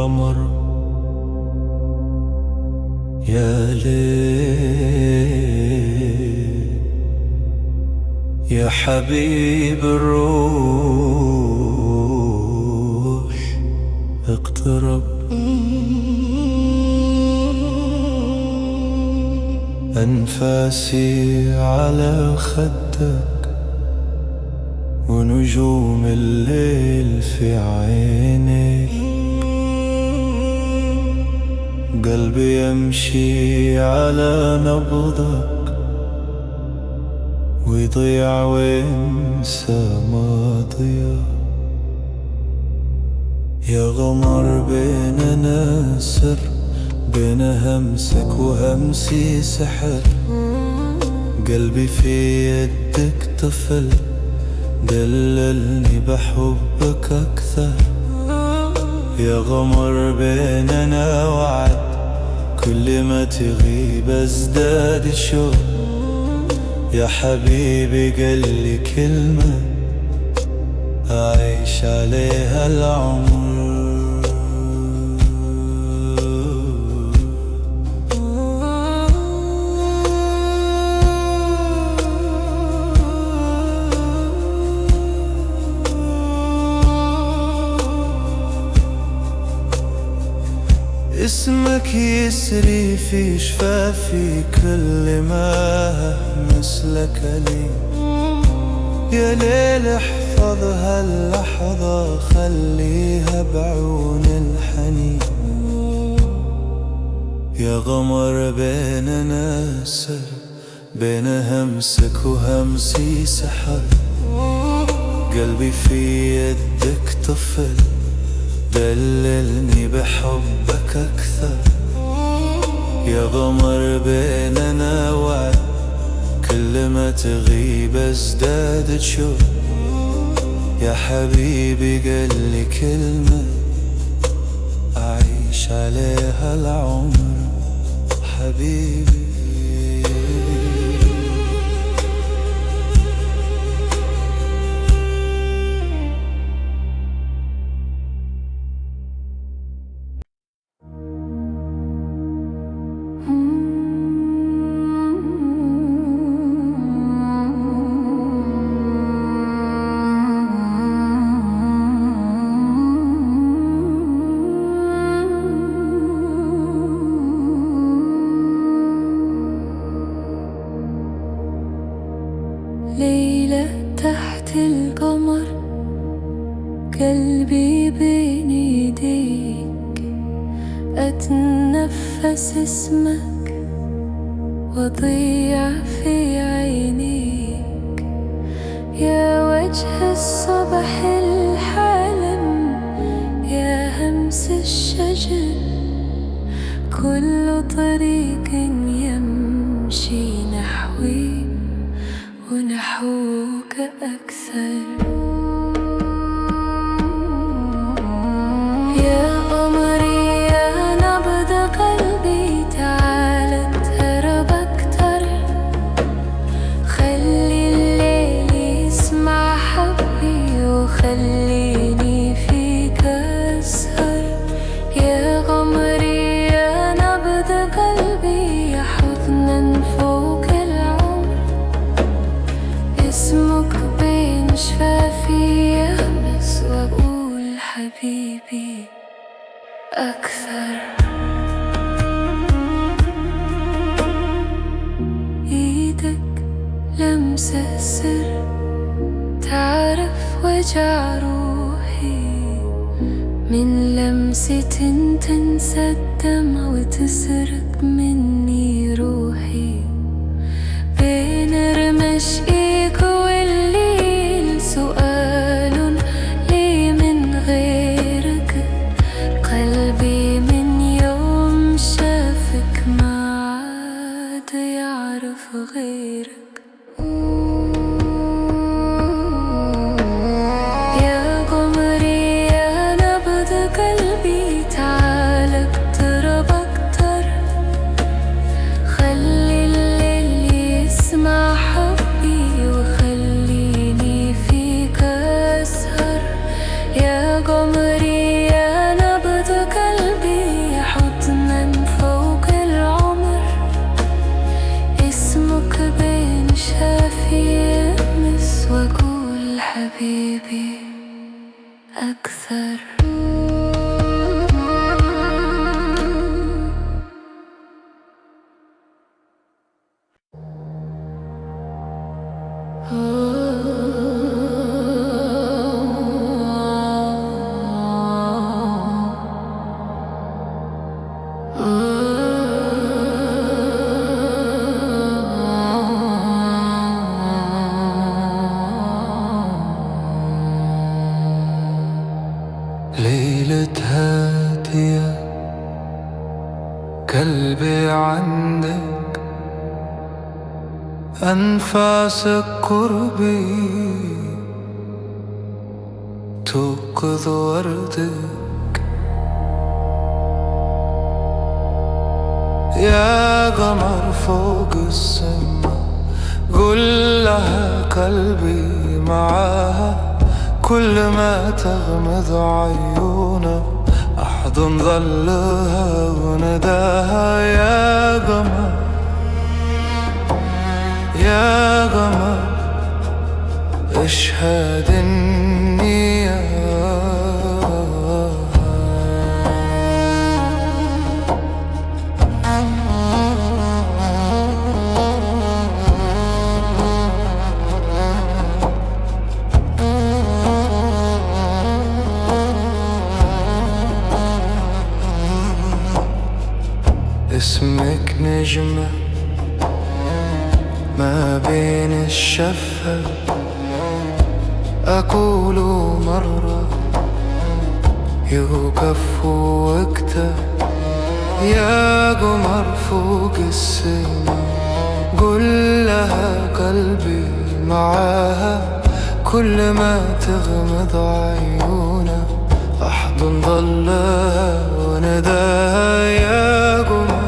قمر يا ليل يا حبيب الروح اقترب. أنفاسي على خدك ونجوم الليل في عينيك، قلبي يمشي على نبضك ويضيع وينسى ماضيه. يا غمر بيننا سر، بين همسك وهمسي سحر، قلبي في يدك طفل دللني بحبك أكثر. يا غمر بيننا وعد، كل ما تغيب ازداد شوق. يا حبيبي قلي كلمة أعيش عليها العمر. اسمك يسري في شفافي كل ما مثلك لي. يا ليل احفظ هاللحظة خليها بعون الحنين. يا غمر بيننا سر، بين همسك وهمسي سحر، قلبي في يدك طفل دللني بحبك أكثر. يا غمر بيننا وعد، كل ما تغيب ازداد شوق. يا حبيبي قلي كلمة أعيش عليها العمر. حبيبي ليلة تحت القمر، قلبي بين يديك، أتنفس اسمك وأضيع في عينيك. يا وجه الصبح الحلم، يا همس الشجر، كل طريق يمشي نحوي ونحوك أكثر. يا قمري يا نبض قلبي، تعال اقترب أكتر، خلي الليل يسمع حبي وخليني فيك أسهر. يا قمري يا نبض قلبي، يا حضنا فوق العمر، اسمك بين شفافي يهمس وأقول حبيبي أكثر. إيدك لمسة سر، تعرف وجع روحي، من لمسة تنسى الدمع وتسرق مني روحي. بين رمشقك والليل سؤال لي من غيرك، قلبي من يوم شافك ما عاد يعرف غيرك. يا قمري يا نبض قلبي، تعال اقترب أكتر، خلي الليل يسمع حبي وخليني فيك أسهر. يا قمري يا نبض قلبي، حبيبي أكثر. ليلة هادية قلبي عندك، أنفاسك قربي توقظ وردك. يا قمر فوق السما قول لها قلبي معاها، كل ما تغمض عيونه أحضن ظلها ونداها. يا قمر يا قمر اشهد إني اسمك نجمة ما بين الشفة، أقول مرة يوقف وقته. يا قمر فوق السما قول لها قلبي معاها، كل ما تغمض عيونه أحضن ظلها ونداها. يا قمر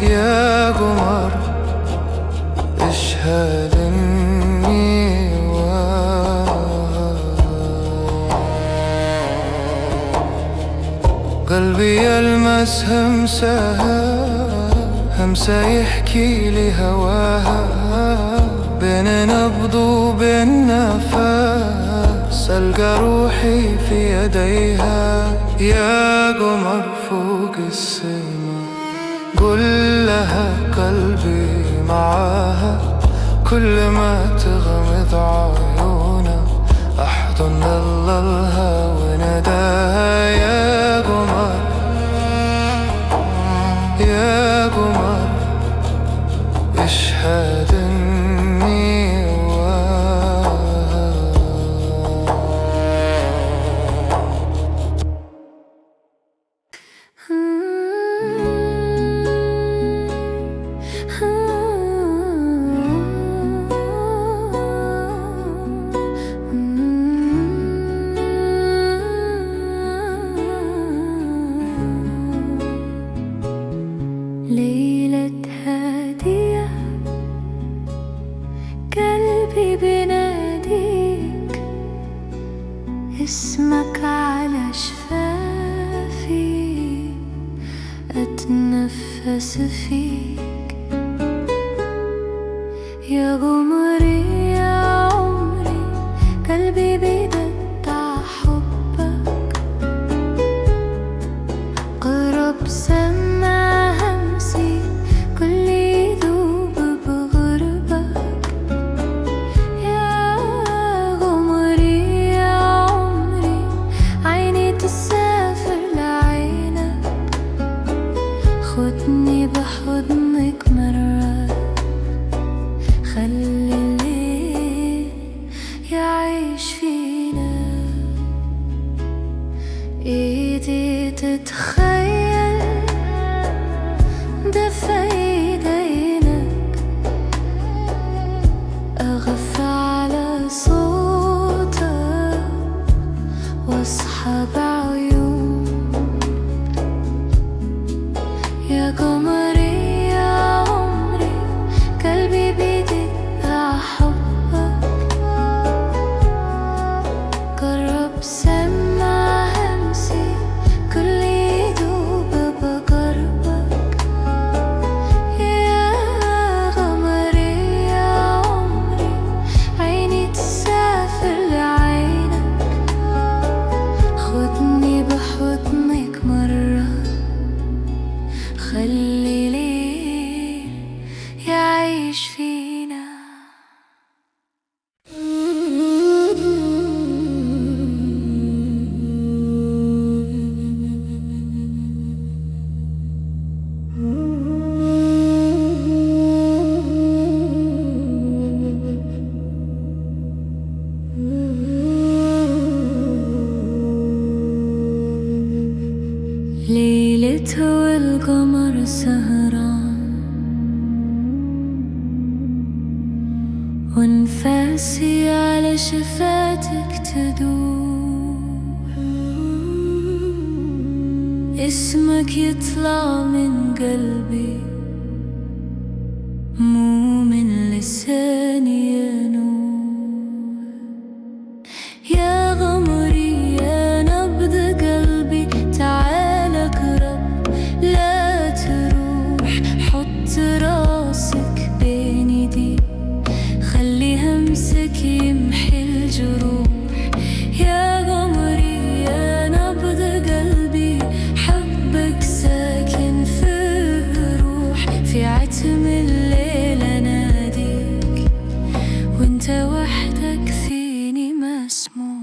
يا قمر اشهد إني قلبي يلمس همسة يحكي لي هواها، بين نبض وبين نفس ألقى روحي في يديها. يا قمر فوق السما قول لها قلبي معاها، كل ما تغمض عيونه أحضن ظلها ونداها. يا قمر يا قمر اشهد إني ليلة هادية قلبي بناديك، اسمك على شفافي أتنفس فيك. يا قمري يا عمري قلبي بيدق حبك، قرب سما همسي كل يذوب بغربك. يا قمري يا عمري عيني تسافر لعينك، خدني بحضنك مرة خلي وانفاسي على شفاتك تدور، اسمك يطلع من قلبي مو من لساني يا نور. يا غمري يا نبض قلبي تعال اقرب لا تروح، حط راسك بين ايدي خلي همسك يمحي الجروح. يا غمري يا نبض قلبي حبك ساكن في الروح، في عتم الليل اناديك وانت وحدك فيني مسموع.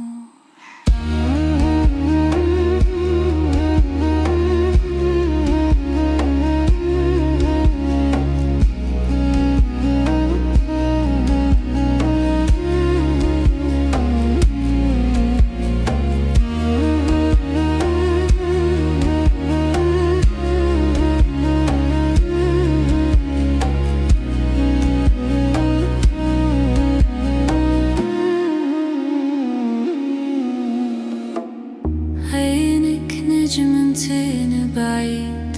عينك نجمتين بعيد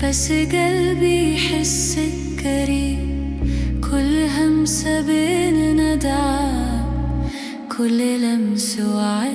بس قلبي يحسك قريب، كل همسة بيننا دعاء، كل لمس وعي